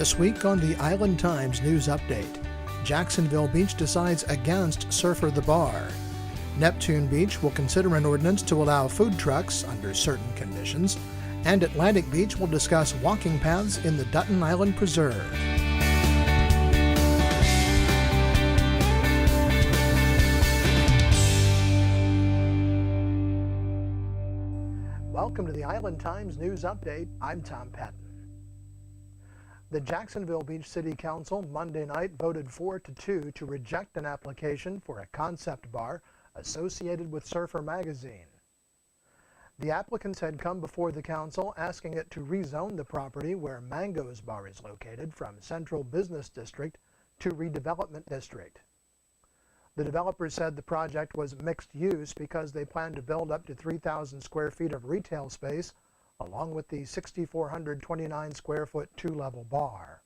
This week on the Island Times News Update, Jacksonville Beach decides against Surfer the Bar. Neptune Beach will consider an ordinance to allow food trucks under certain conditions, and Atlantic Beach will discuss walking paths in the Dutton Island Preserve. Welcome to the Island Times News Update. I'm Tom Patton. The Jacksonville Beach City Council Monday night voted 4-2 to reject an application for a concept bar associated with Surfer magazine. The applicants had come before the council asking it to rezone the property where Mango's Bar is located from Central Business District to Redevelopment District. The developers said the project was mixed use because they plan to build up to 3,000 square feet of retail space along with the 6,429 square foot two-level bar.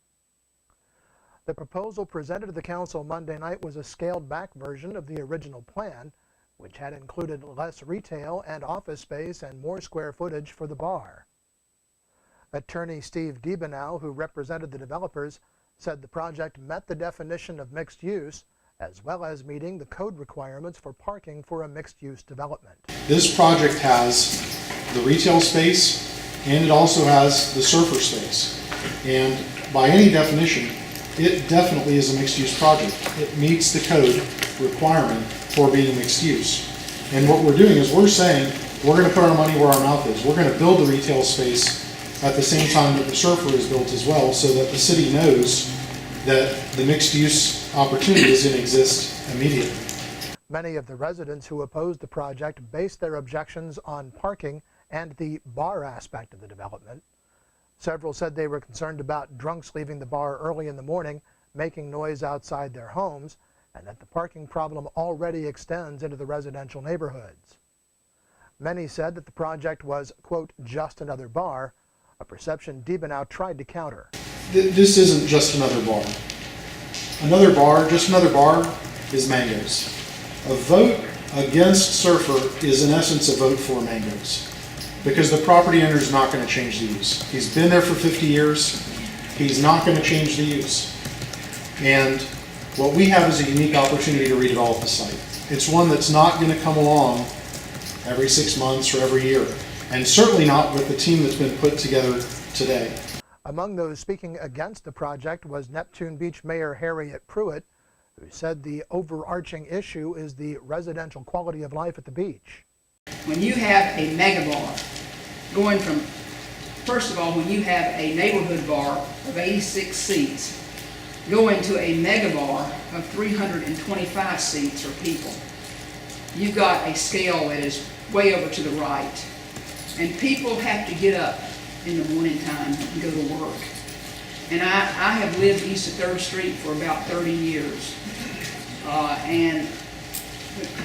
The proposal presented to the council Monday night was a scaled-back version of the original plan, which had included less retail and office space and more square footage for the bar. Attorney Steve Diebenow, who represented the developers, said the project met the definition of mixed use, as well as meeting the code requirements for parking for a mixed-use development. This project has the retail space and it also has the surfer space. And by any definition, it definitely is a mixed-use project. It meets the code requirement for being mixed use. And what we're doing is we're saying we're going to put our money where our mouth is. We're going to build the retail space at the same time that the surfer is built as well, so that the city knows that the mixed-use opportunity is going to exist immediately. Many of the residents who opposed the project based their objections on parking and the bar aspect of the development. Several said they were concerned about drunks leaving the bar early in the morning, making noise outside their homes, and that the parking problem already extends into the residential neighborhoods. Many said that the project was, quote, just another bar, a perception Diebenow tried to counter. This isn't just another bar. Just another bar is Mango's. A vote against Surfer is in essence a vote for Mango's, because the property owner is not going to change the use. He's been there for 50 years. He's not going to change the use. And what we have is a unique opportunity to redevelop the site. It's one that's not going to come along every 6 months or every year, and certainly not with the team that's been put together today. Among those speaking against the project was Neptune Beach Mayor Harriet Pruitt, who said the overarching issue is the residential quality of life at the beach. When you have a mega bar going from, first of all, when you have a neighborhood bar of 86 seats going to a mega bar of 325 seats or people, you've got a scale that is way over to the right. And people have to get up in the morning time and go to work. And I have lived east of 3rd Street for about 30 years. And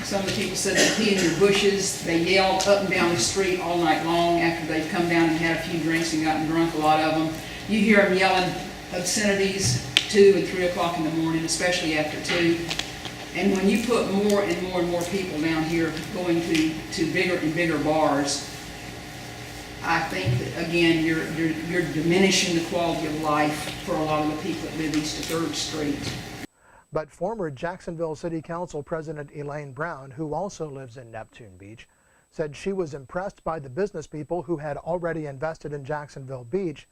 some of the people said they pee in their bushes. They yell up and down the street all night long after they've come down and had a few drinks and gotten drunk, a lot of them. You hear them yelling obscenities 2 and 3 o'clock in the morning, especially after 2. And when you put more and more and more people down here going to bigger and bigger bars, I think that, again, you're diminishing the quality of life for a lot of the people that live east of 3rd Street. But former Jacksonville City Council President Elaine Brown, who also lives in Neptune Beach, said she was impressed by the business people who had already invested in Jacksonville Beach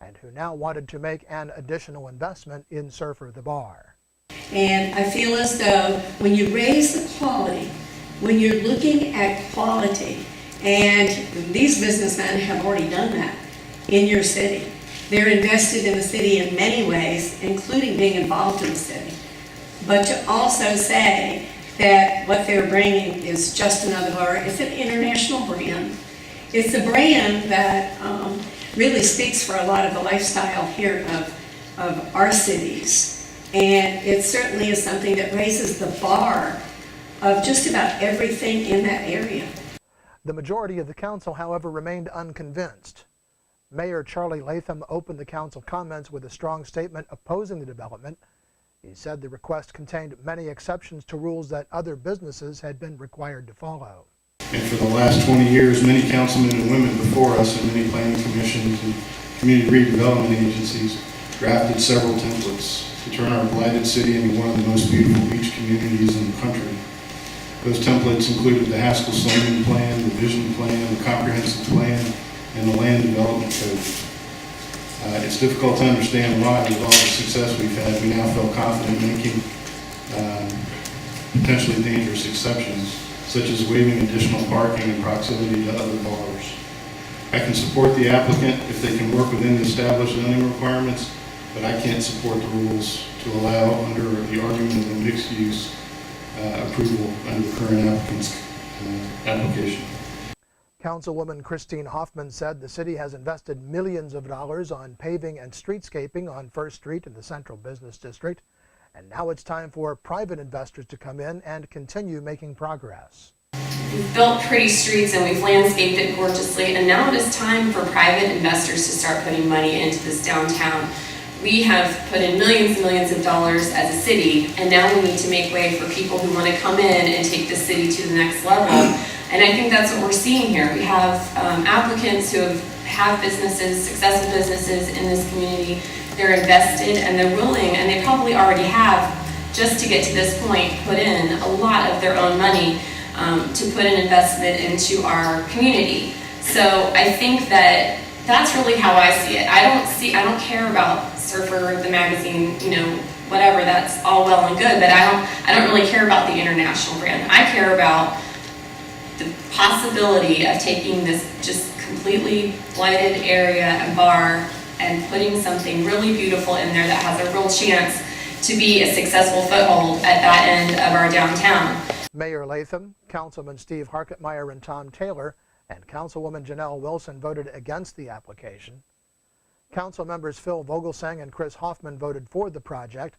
and who now wanted to make an additional investment in Surfer the Bar. And I feel as though when you raise the quality, when you're looking at quality, and these businessmen have already done that in your city. They're invested in the city in many ways, including being involved in the city. But to also say that what they're bringing is just another bar, it's an international brand. It's a brand that really speaks for a lot of the lifestyle here of our cities. And it certainly is something that raises the bar of just about everything in that area. The majority of the council, however, remained unconvinced. Mayor Charlie Latham opened the council comments with a strong statement opposing the development. He said the request contained many exceptions to rules that other businesses had been required to follow. And for the last 20 years, many councilmen and women before us and many planning commissions and community redevelopment agencies drafted several templates to turn our blighted city into one of the most beautiful beach communities in the country. Those templates included the Haskell Zoning Plan, the Vision Plan, the Comprehensive Plan, and the Land Development Code. It's difficult to understand why, with all the success we've had, we now feel confident making potentially dangerous exceptions, such as waiving additional parking in proximity to other bars. I can support the applicant if they can work within the established zoning requirements, but I can't support the rules to allow under the argument of a mixed use approval under the current applicant's application. Councilwoman Christine Hoffman said the city has invested millions of dollars on paving and streetscaping on First Street in the Central Business District, and now it's time for private investors to come in and continue making progress. We've built pretty streets and we've landscaped it gorgeously, and now it is time for private investors to start putting money into this downtown. We have put in millions and millions of dollars as a city, and now we need to make way for people who want to come in and take the city to the next level. And I think that's what we're seeing here. We have applicants who have businesses, successful businesses in this community. They're invested and they're willing, and they probably already have, just to get to this point, put in a lot of their own money to put an investment into our community. So I think that that's really how I see it. I don't care about Surfer, the magazine, whatever, that's all well and good, but I don't really care about the international brand. I care about the possibility of taking this just completely blighted area and bar and putting something really beautiful in there that has a real chance to be a successful foothold at that end of our downtown. Mayor Latham, Councilman Steve Harketmeyer and Tom Taylor, and Councilwoman Janelle Wilson voted against the application. Council members Phil Vogelsang and Chris Hoffman voted for the project,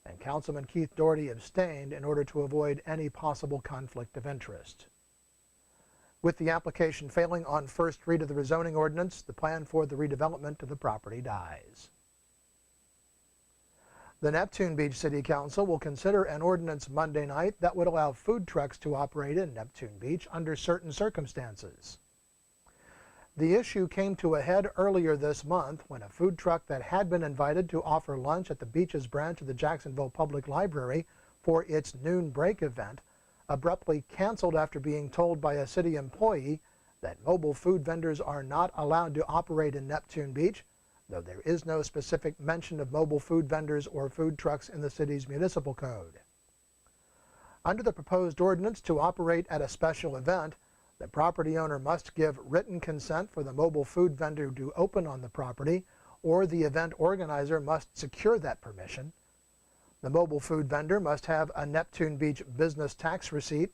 and Councilman Keith Doherty abstained in order to avoid any possible conflict of interest. With the application failing on first read of the rezoning ordinance, the plan for the redevelopment of the property dies. The Neptune Beach City Council will consider an ordinance Monday night that would allow food trucks to operate in Neptune Beach under certain circumstances. The issue came to a head earlier this month when a food truck that had been invited to offer lunch at the Beaches branch of the Jacksonville Public Library for its noon break event abruptly canceled after being told by a city employee that mobile food vendors are not allowed to operate in Neptune Beach, though there is no specific mention of mobile food vendors or food trucks in the city's municipal code. Under the proposed ordinance, to operate at a special event, the property owner must give written consent for the mobile food vendor to open on the property, or the event organizer must secure that permission. The mobile food vendor must have a Neptune Beach business tax receipt,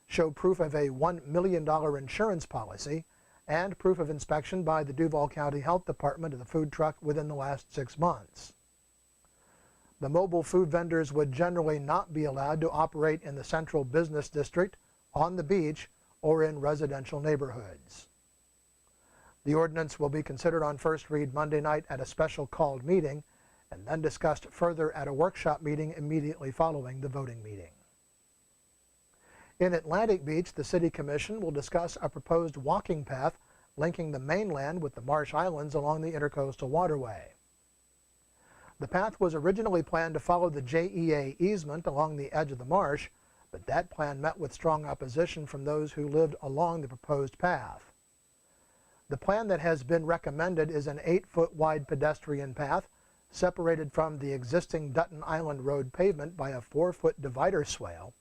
show proof of a $1 million insurance policy, and proof of inspection by the Duval County Health Department of the food truck within the last 6 months. The mobile food vendors would generally not be allowed to operate in the Central Business District, on the beach, or in residential neighborhoods. The ordinance will be considered on first read Monday night at a special called meeting, and then discussed further at a workshop meeting immediately following the voting meeting. In Atlantic Beach, the City Commission will discuss a proposed walking path linking the mainland with the Marsh Islands along the Intercoastal Waterway. The path was originally planned to follow the JEA easement along the edge of the marsh, but that plan met with strong opposition from those who lived along the proposed path. The plan that has been recommended is an 8-foot wide pedestrian path separated from the existing Dutton Island Road pavement by a 4-foot divider swale.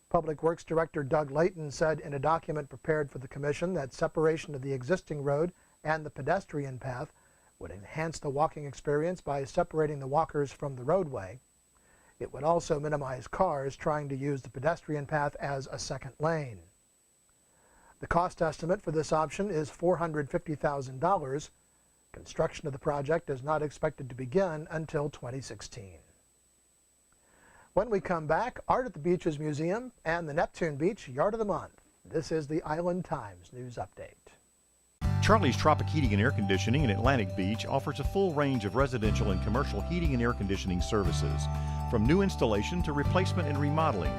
Public Works Director Doug Layton said in a document prepared for the Commission that separation of the existing road and the pedestrian path would enhance the walking experience by separating the walkers from the roadway. It would also minimize cars trying to use the pedestrian path as a second lane. The cost estimate for this option is $450,000. Construction of the project is not expected to begin until 2016. When we come back, Art at the Beaches Museum and the Neptune Beach Yard of the Month. This is the Island Times News Update. Charlie's Tropic Heating and Air Conditioning in Atlantic Beach offers a full range of residential and commercial heating and air conditioning services, from new installation to replacement and remodeling.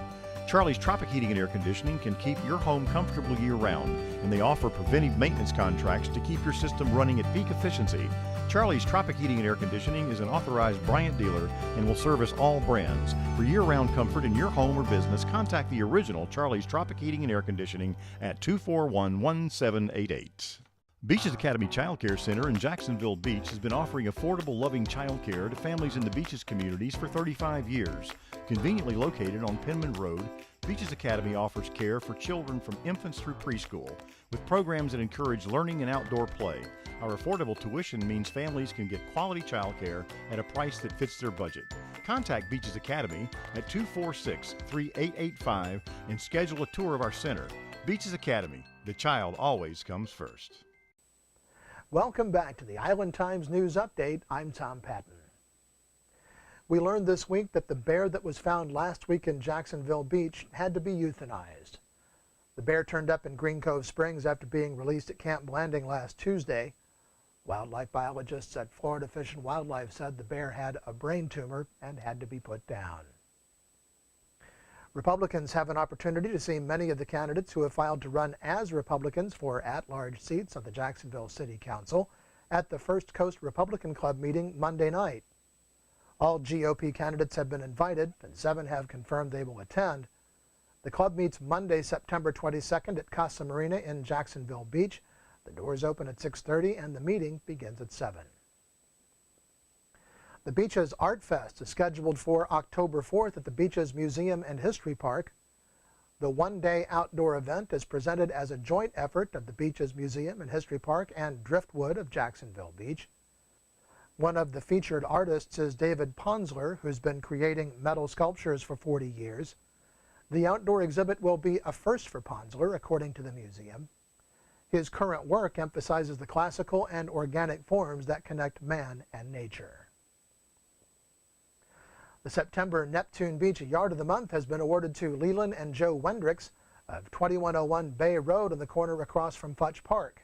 Charlie's Tropic Heating and Air Conditioning can keep your home comfortable year-round, and they offer preventive maintenance contracts to keep your system running at peak efficiency. Charlie's Tropic Heating and Air Conditioning is an authorized Bryant dealer and will service all brands. For year-round comfort in your home or business, contact the original Charlie's Tropic Heating and Air Conditioning at 241-1788. Beaches Academy Child Care Center in Jacksonville Beach has been offering affordable, loving child care to families in the Beaches communities for 35 years. Conveniently located on Penman Road, Beaches Academy offers care for children from infants through preschool, with programs that encourage learning and outdoor play. Our affordable tuition means families can get quality child care at a price that fits their budget. Contact Beaches Academy at 246-3885 and schedule a tour of our center. Beaches Academy, the child always comes first. Welcome back to the Island Times News Update. I'm Tom Patton. We learned this week that the bear that was found last week in Jacksonville Beach had to be euthanized. The bear turned up in Green Cove Springs after being released at Camp Landing last Tuesday. Wildlife biologists at Florida Fish and Wildlife said the bear had a brain tumor and had to be put down. Republicans have an opportunity to see many of the candidates who have filed to run as Republicans for at-large seats on the Jacksonville City Council at the First Coast Republican Club meeting Monday night. All GOP candidates have been invited, and 7 have confirmed they will attend. The club meets Monday, September 22nd at Casa Marina in Jacksonville Beach. The doors open at 6:30 and the meeting begins at 7. The Beaches Art Fest is scheduled for October 4th at the Beaches Museum and History Park. The one-day outdoor event is presented as a joint effort of the Beaches Museum and History Park and Driftwood of Jacksonville Beach. One of the featured artists is David Ponsler, who's been creating metal sculptures for 40 years. The outdoor exhibit will be a first for Ponsler, according to the museum. His current work emphasizes the classical and organic forms that connect man and nature. The September Neptune Beach Yard of the Month has been awarded to Leland and Joe Wendricks of 2101 Bay Road on the corner across from Futch Park.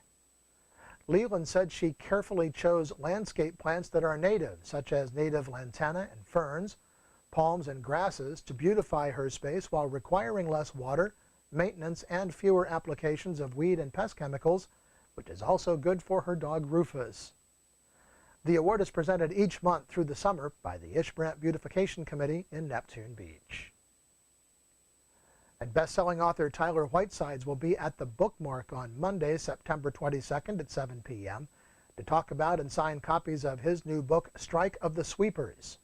Leland said she carefully chose landscape plants that are native, such as native lantana and ferns, palms and grasses, to beautify her space while requiring less water, maintenance, and fewer applications of weed and pest chemicals, which is also good for her dog Rufus. The award is presented each month through the summer by the Ishbrant Beautification Committee in Neptune Beach. And best-selling author Tyler Whitesides will be at the Bookmark on Monday, September 22nd at 7 p.m. to talk about and sign copies of his new book, Strike of the Sweepers.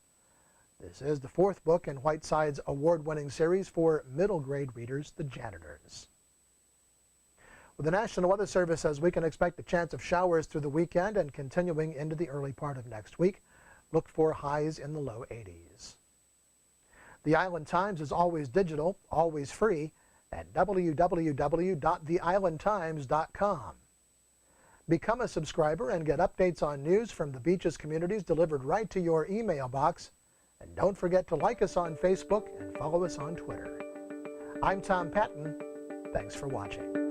This is the 4th book in Whitesides' award-winning series for middle-grade readers, The Janitors. Well, the National Weather Service says we can expect a chance of showers through the weekend and continuing into the early part of next week. Look for highs in the low 80s. The Island Times is always digital, always free at www.theislandtimes.com. Become a subscriber and get updates on news from the Beaches communities delivered right to your email box. And don't forget to like us on Facebook and follow us on Twitter. I'm Tom Patton. Thanks for watching.